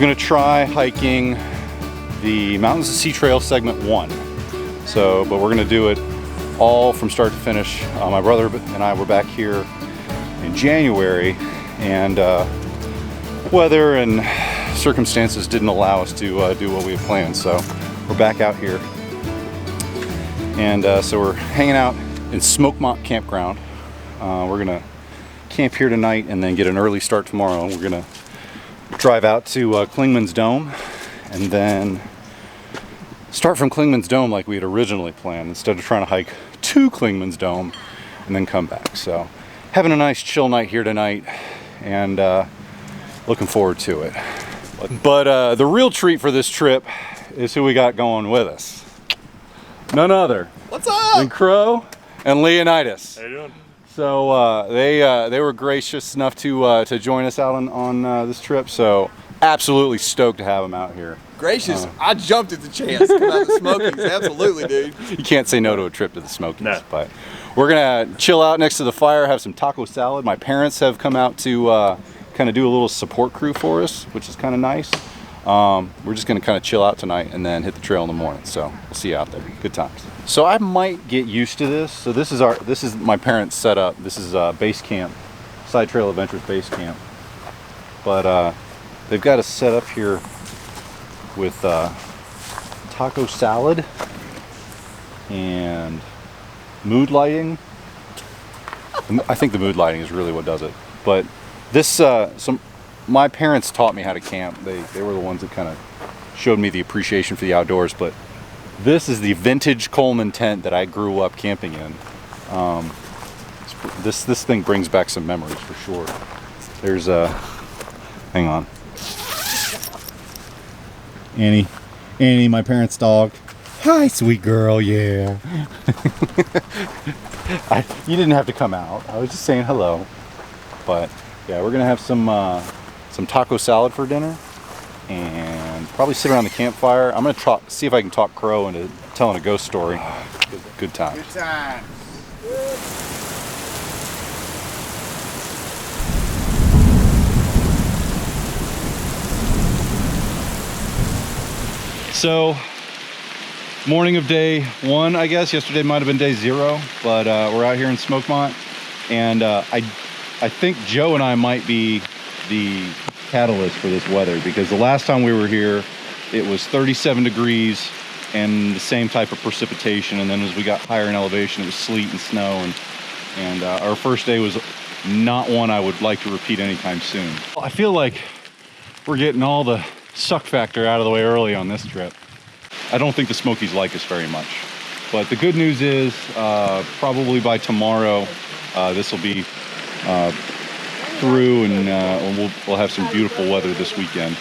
We're gonna try hiking the Mountains to Sea Trail segment 1. But we're gonna do it all from start to finish. My brother and I were back here in January, and weather and circumstances didn't allow us to do what we had planned. So we're back out here, and so we're hanging out in Smokemont Campground. We're gonna camp here tonight and then get an early start tomorrow. We're gonna drive out to Clingman's Dome and then start from Clingman's Dome like we had originally planned, instead of trying to hike to Clingman's Dome and then come back. So having a nice chill night here tonight, and looking forward to it. But the real treat for this trip is who we got going with us. None other than Crow and Leonidas. How you doing? So they were gracious enough to join us out on this trip. So absolutely stoked to have them out here. Gracious, I jumped at the chance to come out to the Smokies. Absolutely, dude. You can't say no to a trip to the Smokies. No. But we're gonna chill out next to the fire, have some taco salad. My parents have come out to kind of do a little support crew for us, which is kind of nice. We're just gonna kind of chill out tonight and then hit the trail in the morning. So we'll see you out there. Good times. So I might get used to this. So this is my parents' setup. This is base camp, Side Trail Adventures base camp. But they've got a set up here with taco salad and mood lighting. I think the mood lighting is really what does it. But this, my parents taught me how to camp. They were the ones that kind of showed me the appreciation for the outdoors. But this is the vintage Coleman tent that I grew up camping in. This thing brings back some memories for sure. There's hang on. Annie, my parents' dog. Hi, sweet girl, yeah. You didn't have to come out. I was just saying hello. But yeah, we're gonna have some taco salad for dinner, and probably sit around the campfire. I'm gonna see if I can talk Crow into telling a ghost story. Good times. Good times. So, morning of day 1, I guess. Yesterday might have been day 0, but we're out here in Smokemont, and I think Joe and I might be the catalyst for this weather, because the last time we were here, it was 37 degrees and the same type of precipitation, and then as we got higher in elevation, it was sleet and snow, and our first day was not one I would like to repeat anytime soon. I feel like we're getting all the suck factor out of the way early on this trip. I don't think the Smokies like us very much, but the good news is probably by tomorrow this will be through, and we'll have some beautiful weather this weekend.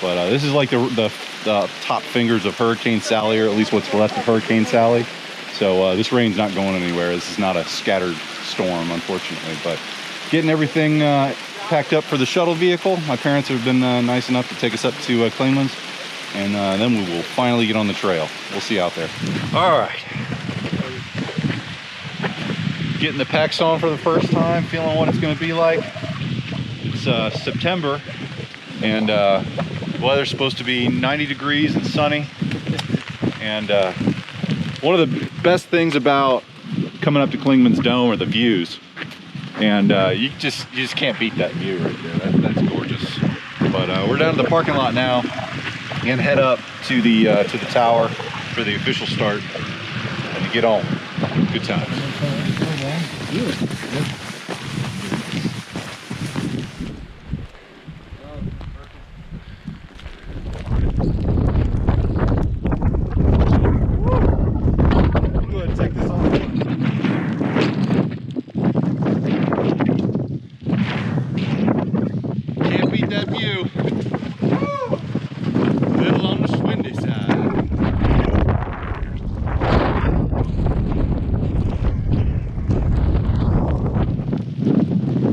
But this is like the top fingers of Hurricane Sally, or at least what's left of Hurricane Sally. So this rain's not going anywhere. This is not a scattered storm, unfortunately, but getting everything packed up for the shuttle vehicle. My parents have been nice enough to take us up to Clingman's, and then we will finally get on the trail. We'll see you out there. All right. Getting the packs on for the first time, feeling what it's going to be like. It's September, and the weather's supposed to be 90 degrees and sunny. And one of the best things about coming up to Clingman's Dome are the views. And you just can't beat that view right there. That's gorgeous. But we're down to the parking lot now and head up to the tower for the official start and to get on. Good times. Go ahead and take this off. Can't beat that view. A little on the windy side.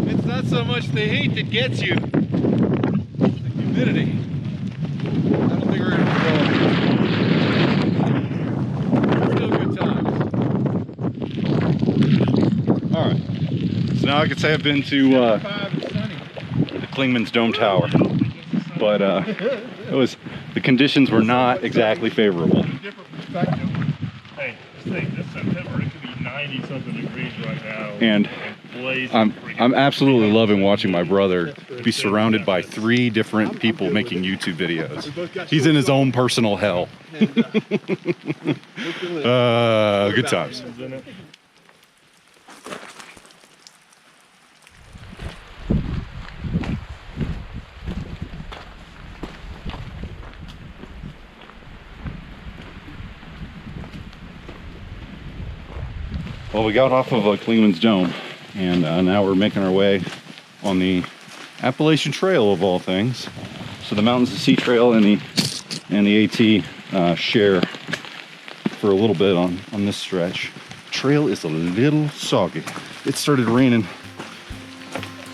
It's not so much the heat that gets you, it's the humidity. I don't think we're gonna go. Still good times. All right. So now I can say I've been to the Clingman's Dome Tower. but the conditions were not exactly favorable. Different perspective. Hey, this September it could be 90-something degrees right now. And I'm absolutely loving watching my brother be surrounded by 3 different people making YouTube videos. He's in his own personal hell. Good times. Well, we got off of Clingman's Dome, and now we're making our way on the Appalachian Trail of all things. So the Mountains to Sea Trail and the AT share for a little bit on this stretch. The trail is a little soggy. It started raining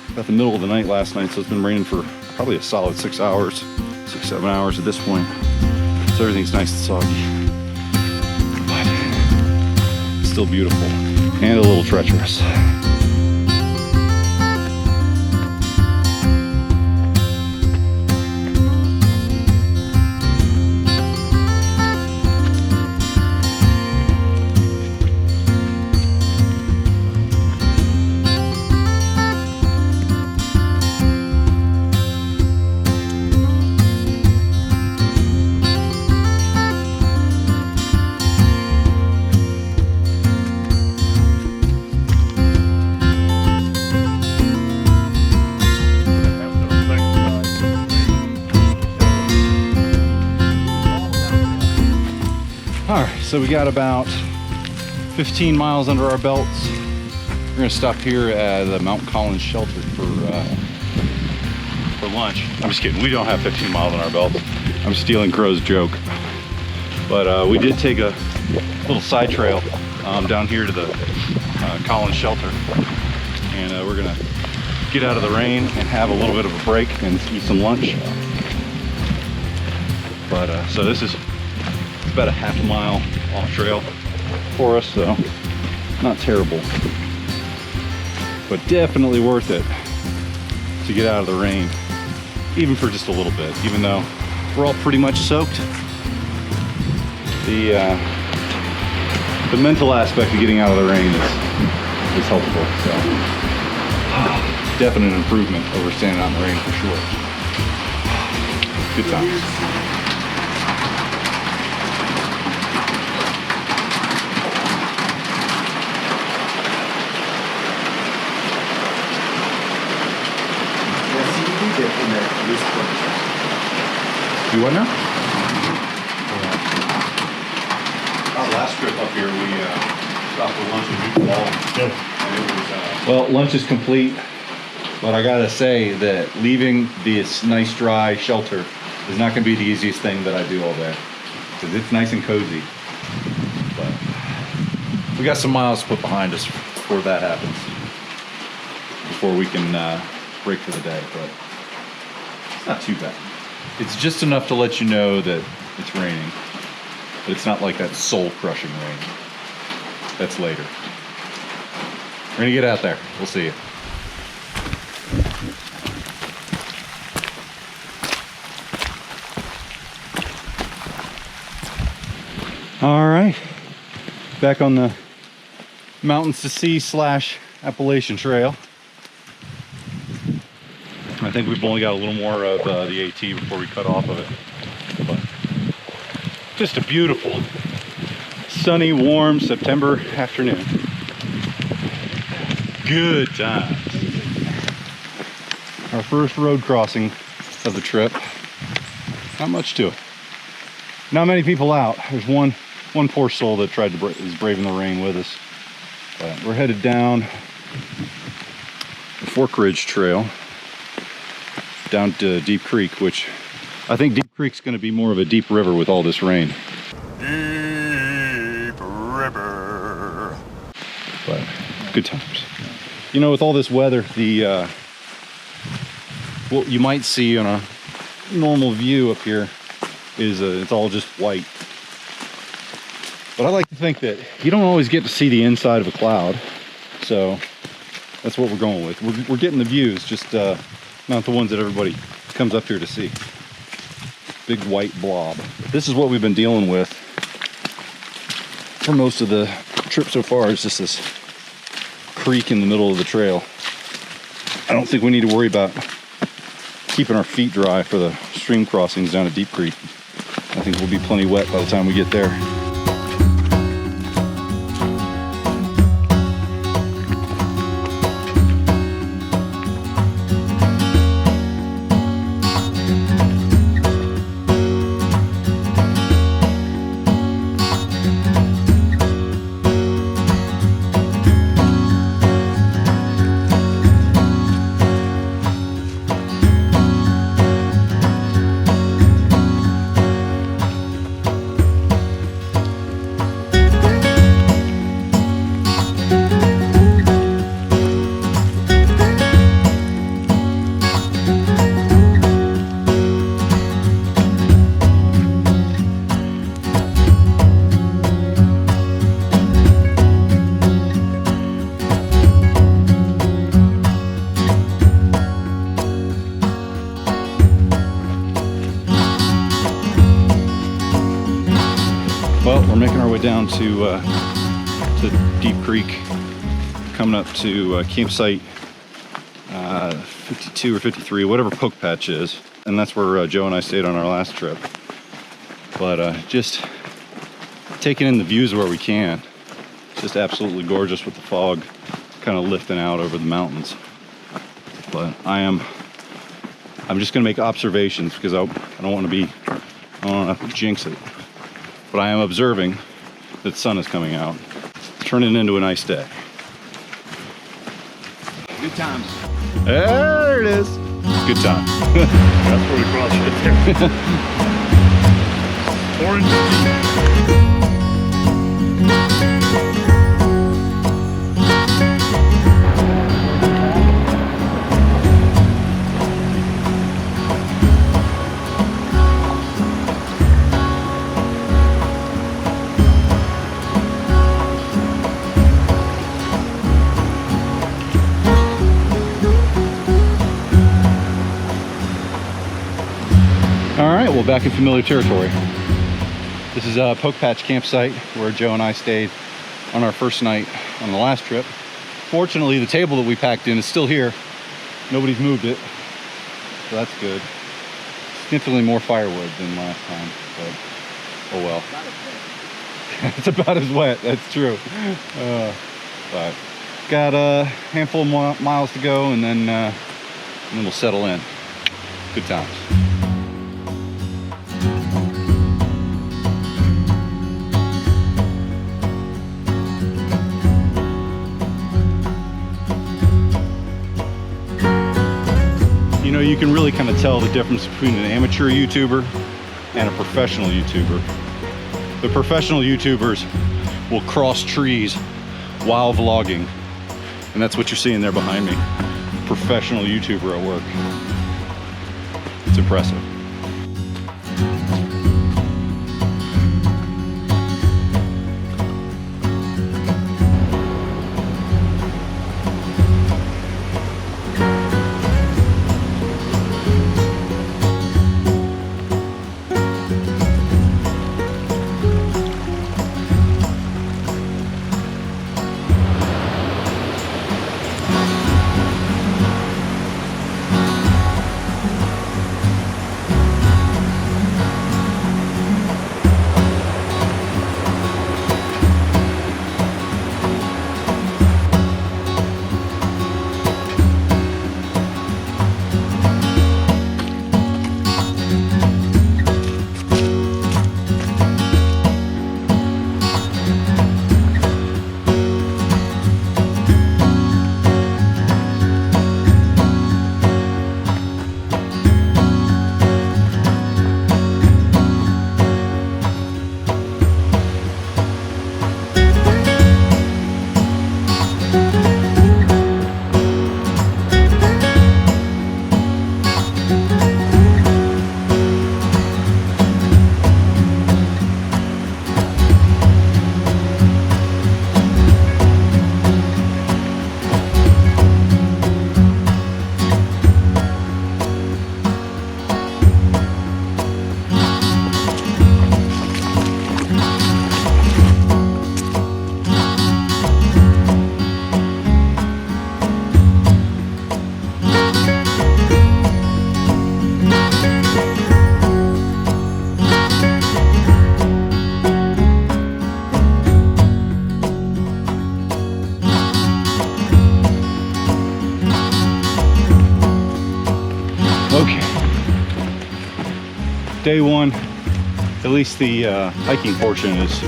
about the middle of the night last night, so it's been raining for probably a solid 6 hours, 6-7 hours at this point. So everything's nice and soggy, but still beautiful and a little treacherous. So we got about 15 miles under our belts. We're gonna stop here at the Mount Collins shelter for lunch. I'm just kidding, we don't have 15 miles on our belts. I'm stealing Crow's joke. But we did take a little side trail down here to the Collins shelter. And we're gonna get out of the rain and have a little bit of a break and eat some lunch. But so this is about a half a mile off trail for us, so not terrible, but definitely worth it to get out of the rain, even for just a little bit. Even though we're all pretty much soaked, the mental aspect of getting out of the rain is helpful. So definite improvement over standing out in the rain for sure. Good times. Do what now? Our last trip up here, we stopped for lunch in New Fall. And it was, well, lunch is complete, but I gotta say that leaving this nice dry shelter is not gonna be the easiest thing that I do all day, because it's nice and cozy. But we got some miles to put behind us before that happens, before we can break for the day. But it's not too bad. It's just enough to let you know that it's raining, but it's not like that soul-crushing rain. That's later. We're gonna get out there. We'll see you. All right, back on the Mountains to Sea / Appalachian Trail. I think we've only got a little more of the AT before we cut off of it. But just a beautiful, sunny, warm September afternoon. Good times. Our first road crossing of the trip. Not much to it. Not many people out. There's one poor soul that is braving the rain with us. But we're headed down the Fork Ridge Trail, down to Deep Creek, which I think Deep Creek's going to be more of a deep river with all this rain. Deep river. But good times. You know, with all this weather, the what you might see on a normal view up here is it's all just white. But I like to think that you don't always get to see the inside of a cloud, so that's what we're going with. We're getting the views, just not the ones that everybody comes up here to see. Big white blob. This is what we've been dealing with for most of the trip so far, is just this creek in the middle of the trail. I don't think we need to worry about keeping our feet dry for the stream crossings down at Deep Creek. I think we'll be plenty wet by the time we get there. Well, we're making our way down to Deep Creek, coming up to campsite 52 or 53, whatever poke patch is, and that's where Joe and I stayed on our last trip. But just taking in the views where we can. It's just absolutely gorgeous with the fog kind of lifting out over the mountains. But I'm just gonna make observations because I don't want to jinx it. But I am observing that the sun is coming out, turning into a nice day. Good times. There it is. Good time. That's where we cross right there. Orange. Well, back in familiar territory. This is a poke patch campsite where Joe and I stayed on our first night on the last trip. Fortunately, the table that we packed in is still here. Nobody's moved it, so that's good. Significantly more firewood than last time, but oh well. It's about as wet, that's true. But got a handful of miles to go, and then we'll settle in. Good times. You know, you can really kind of tell the difference between an amateur YouTuber and a professional YouTuber. The professional YouTubers will cross trees while vlogging, and that's what you're seeing there behind me. Professional YouTuber at work. It's impressive. Day one, at least the hiking portion is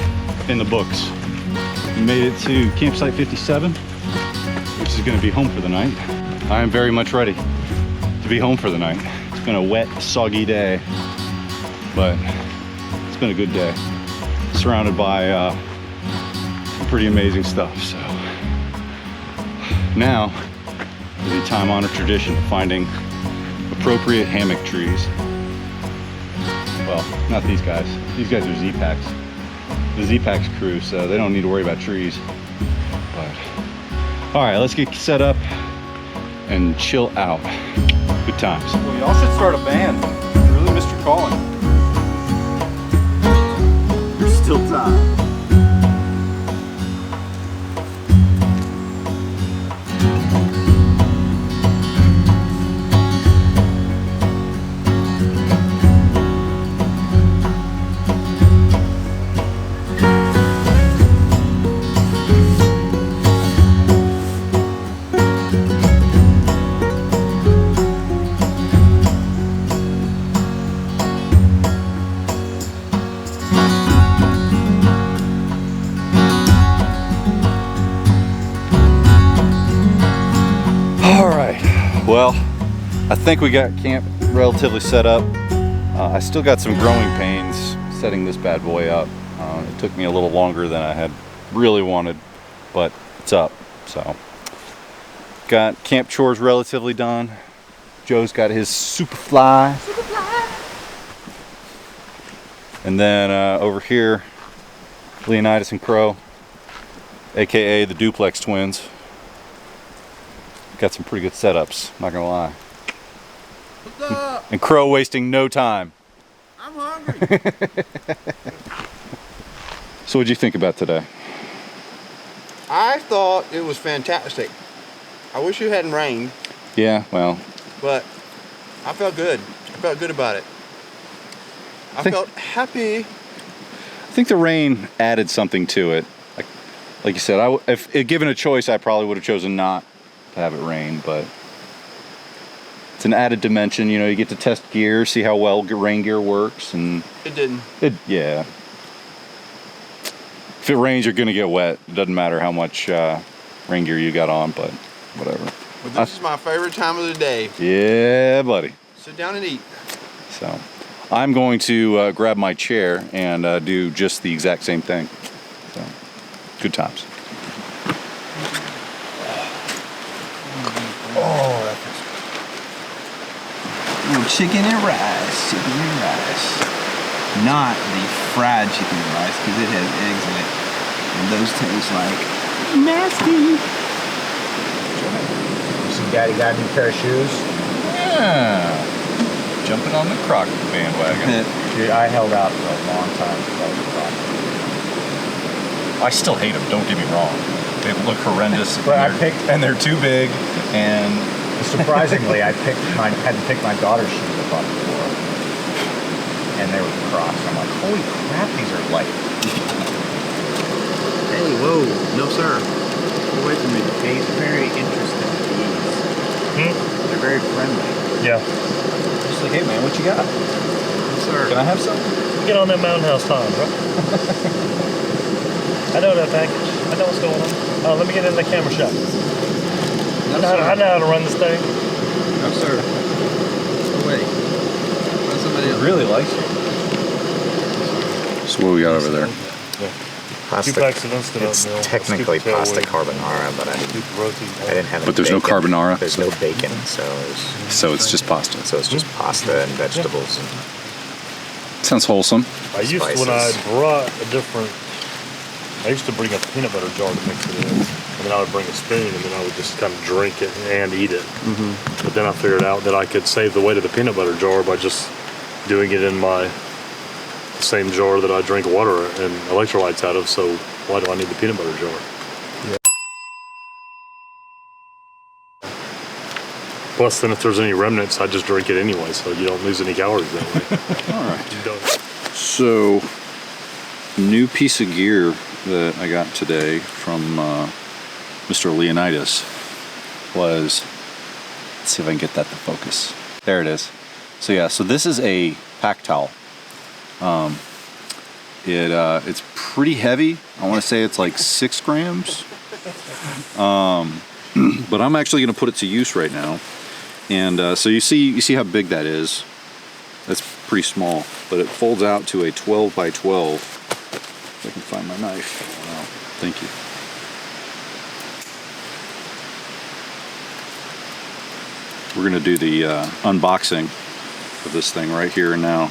in the books. We made it to campsite 57, which is going to be home for the night. I am very much ready to be home for the night. It's been a wet, soggy day, but it's been a good day. Surrounded by some pretty amazing stuff. So now is the time-honored tradition of finding appropriate hammock trees. Well, not these guys. These guys are Z-Packs. The Z-Packs crew, so they don't need to worry about trees. But all right, let's get set up and chill out. Good times. Well, y'all should start a band. You really missed your calling. There's still time. Well, I think we got camp relatively set up. I still got some growing pains setting this bad boy up. It took me a little longer than I had really wanted, but it's up. So, got camp chores relatively done. Joe's got his Superfly. And then over here, Leonidas and Crow, aka the Duplex Twins. Got some pretty good setups, not gonna lie. What's up? And Crow wasting no time. I'm hungry. So what'd you think about today? I thought it was fantastic. I wish it hadn't rained, Yeah, well, but I felt good. I felt good about it. I felt happy. I think the rain added something to it. Like you said, if given a choice, I probably would have chosen not to have it rain, but it's an added dimension. You know, you get to test gear, see how well rain gear works, and It didn't. yeah. If it rains, you're gonna get wet. It doesn't matter how much rain gear you got on, but whatever. But this is my favorite time of the day. Yeah, buddy. Sit down and eat. So I'm going to grab my chair and do just the exact same thing. So good times. Oh, that feels good. Chicken and rice. Not the fried chicken and rice, because it has eggs in it. And those taste like nasty. See, Daddy got a new pair of shoes. Yeah. Jumping on the Croc bandwagon. Dude, I held out for a long time to play the Crocs. I still hate them, don't get me wrong. They look horrendous. But and they're too big, and surprisingly, I had to pick my daughter's shoes up on the floor. And they were Crocs. I'm like, holy crap, these are light. Hey, whoa. No, sir. Get away from me. He's very interested in these. They're very friendly. Yeah. Just like, hey man, what you got? No, sir. can I have some? Get on that mountain house time, bro. I know that package. I know what's going on. Oh, let me get in the camera shot. No, I know how to run this thing. No, sir. No way. Find somebody else. Really likes you. So what we got over there? Two packs of instant It's oatmeal. technically Scoop pasta tailwood, carbonara, but I scoop roti. didn't have any But there's no bacon. carbonara? There's no bacon, so So it's just pasta. it's just pasta and vegetables. And Sounds wholesome. I used to, when I spices. brought I used to bring a peanut butter jar to mix it in. And then I would bring a spoon and then I would just kind of drink it and eat it. But then I figured out that I could save the weight of the peanut butter jar by just doing it in the same jar that I drink water and electrolytes out of, so why do I need the peanut butter jar? Plus, then if there's any remnants, I just drink it anyway, so you don't lose any calories that way. All right. You don't. So, new piece of gear that I got today from Mr. Leonidas was, let's see if I can get that to focus. There it is. So yeah, so this is a pack towel. It's pretty heavy. I want to say it's like 6 grams. But I'm actually going to put it to use right now. And so you see how big that is. That's pretty small, but it folds out to a 12 by 12. If I can find my knife. Wow, thank you. We're going to do the unboxing of this thing right here and now.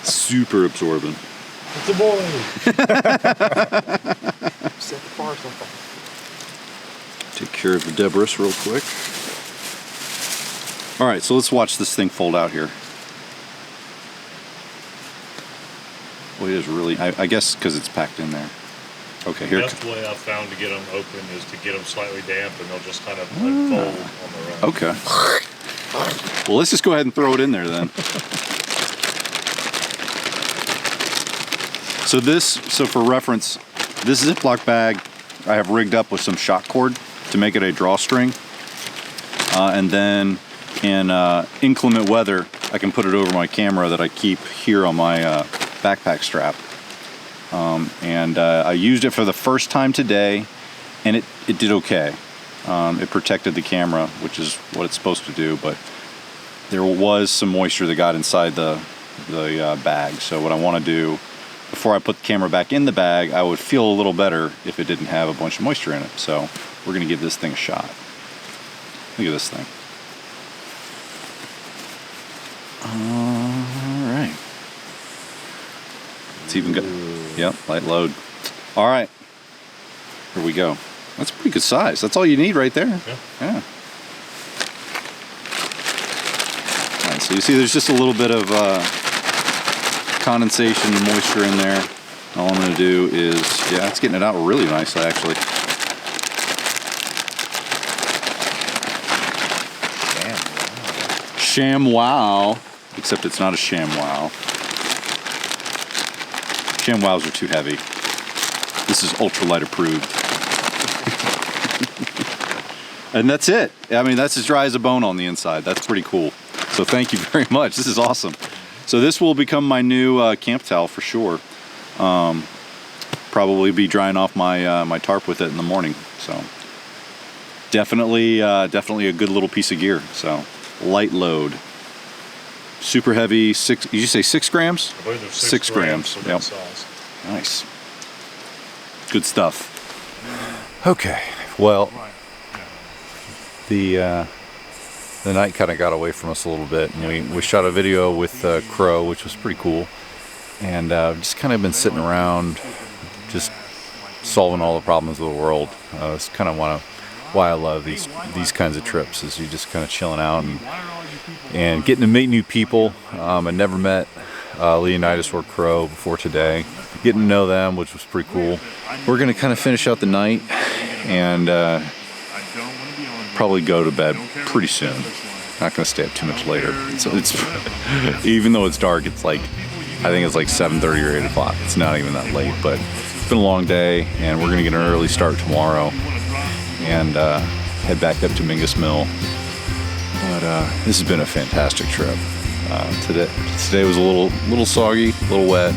Super absorbent. It's a boy. Set the fire something. Take care of the debris real quick. All right, so let's watch this thing fold out here. Well, it is really, I guess because it's packed in there. Okay, The here. best way I've found to get them open is to get them slightly damp, and they'll just kind of unfold on their own. Okay. Well, let's just go ahead and throw it in there then. So for reference, this Ziploc bag I have rigged up with some shock cord to make it a drawstring. And then in inclement weather, I can put it over my camera that I keep here on my backpack strap. I used it for the first time today, and it did okay. It protected the camera, which is what it's supposed to do, but there was some moisture that got inside the bag. So what I want to do, before I put the camera back in the bag, I would feel a little better if it didn't have a bunch of moisture in it. So we're going to give this thing a shot. Look at this thing. All right. It's even got, yep, light load. All right. Here we go. That's a pretty good size. That's all you need right there. Yeah. All right, so you see there's just a little bit of condensation and moisture in there. All I'm going to do is, yeah, it's getting it out really nicely actually. Sham wow. Except it's not a sham wow. Sham wows are too heavy. This is ultralight approved. And that's it. I mean, that's as dry as a bone on the inside. That's pretty cool. So thank you very much. This is awesome. So this will become my new camp towel for sure. Probably be drying off my my tarp with it in the morning. So definitely a good little piece of gear. So light load. Super heavy. Did you say 6 grams? I believe there's 6 grams. for that Yep. size. Nice. Good stuff. Okay. Well, the night kind of got away from us a little bit, and we shot a video with Crow, which was pretty cool, and just kind of been sitting around, just solving all the problems of the world. It's kind of why I love these kinds of trips, is you just kind of chilling out and getting to meet new people. I never met Leonidas or Crow before today. Getting to know them, which was pretty cool. We're gonna kind of finish out the night and probably go to bed pretty soon. Not gonna stay up too much later. It's even though it's dark, it's like, I think it's like 7:30 or 8 o'clock. It's not even that late, but it's been a long day, and we're gonna get an early start tomorrow and head back up to Mingus Mill. But this has been a fantastic trip. Today was a little soggy, a little wet,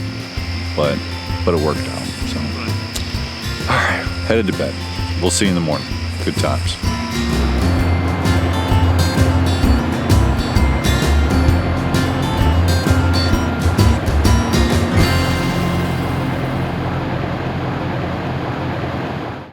but it worked out. So, all right, headed to bed. We'll see you in the morning. Good times.